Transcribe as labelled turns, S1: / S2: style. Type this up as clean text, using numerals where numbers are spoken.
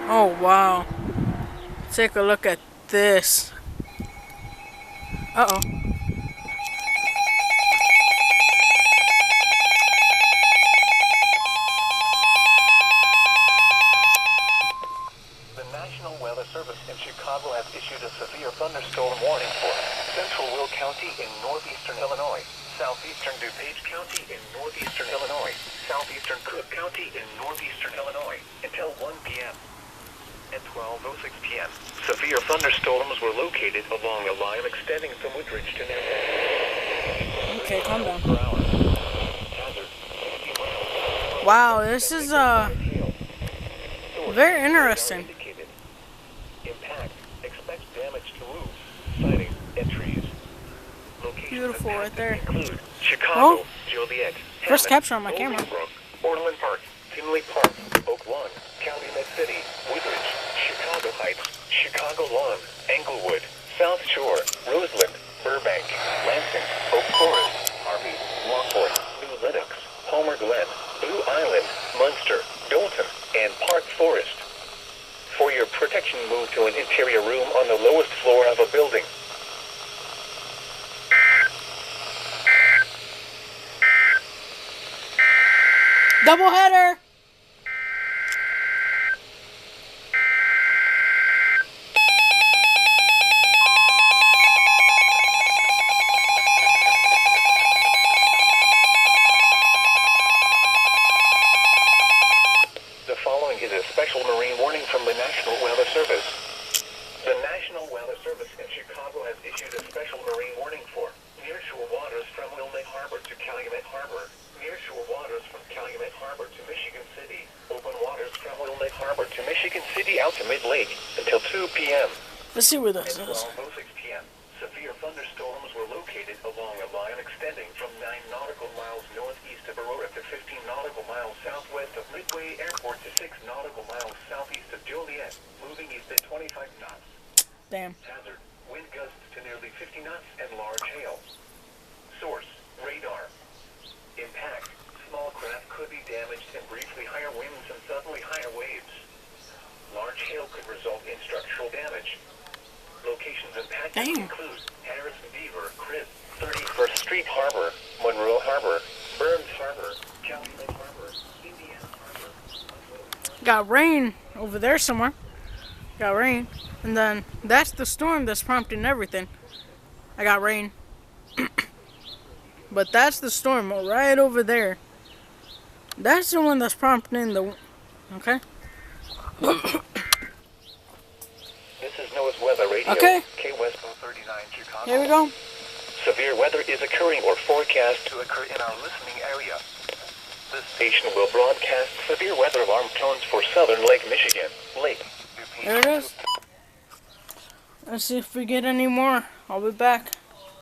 S1: Oh wow. Take a look at this. Uh-oh.
S2: The National Weather Service in Chicago has issued a severe thunderstorm warning for central Will County in northeastern Illinois, southeastern DuPage County in northeastern Illinois, southeastern Cook County in northeastern Illinois until 1 p.m. At 12:06 p.m., severe thunderstorms were located along a line extending from Woodridge to Nashville.
S1: Okay, calm down.
S2: Hazard.
S1: Wow, this is very interesting.
S2: Impact. Expect damage to roofs, siding, and trees. Locations
S1: Beautiful right there.
S2: include Chicago,
S1: Oh.
S2: Joliet,
S1: First
S2: Hammond,
S1: capture on my camera.
S2: Bolingbrook, Orland Park, Tinley Park, Oak Lawn, Calumet City, Woodridge, Chicago Heights, Chicago Lawn, Englewood, South Shore, Roseland, Burbank, Lansing, Oak Forest, Harvey, Longport, New Lenox, Homer Glen, Blue Island, Munster, Dalton, and Park Forest. For your protection, move to an interior room on the lowest floor of a building.
S1: Double header.
S2: The following is a special marine warning from the National Weather Service. The National Weather Service in Chicago has issued a special marine warning for nearshore waters from Wilmette Harbor to Calumet Harbor, nearshore waters from Calumet Harbor to Michigan City, open waters from Wilmette Harbor to Michigan City out to Mid-Lake until 2 p.m.
S1: Let's see where this
S2: At
S1: is.
S2: 12:06 p.m., severe thunderstorms were located along a line extending from 9 nautical miles northeast of Aurora to 15 nautical miles southwest of Midway Airport to 6 nautical miles southeast of Joliet, moving east at 25 knots.
S1: Damn.
S2: Hazard, wind gusts to nearly 50 knots and large hail. Source, radar. Impact, small craft could be damaged and briefly higher winds and suddenly higher waves. Large hail could result in structural damage. Locations impacted
S1: Damn.
S2: include Harrison Beaver, Chris, 31st Street Harbor, Monroe Harbor, Burns Harbor, Calumet Harbor, Indiana Harbor.
S1: Got rain over there somewhere. Got rain. And then that's the storm that's prompting everything. I got rain. But that's the storm right over there. That's the one that's prompting the... Okay?
S2: This is NOAA's Weather Radio.
S1: Okay.
S2: K West 39 Chicago.
S1: Here we go.
S2: Severe weather is occurring or forecast to occur in our listening area. This station will broadcast severe weather alarm tones for southern Lake Michigan. Lake.
S1: There it is. Let's see if we get any more. I'll be back.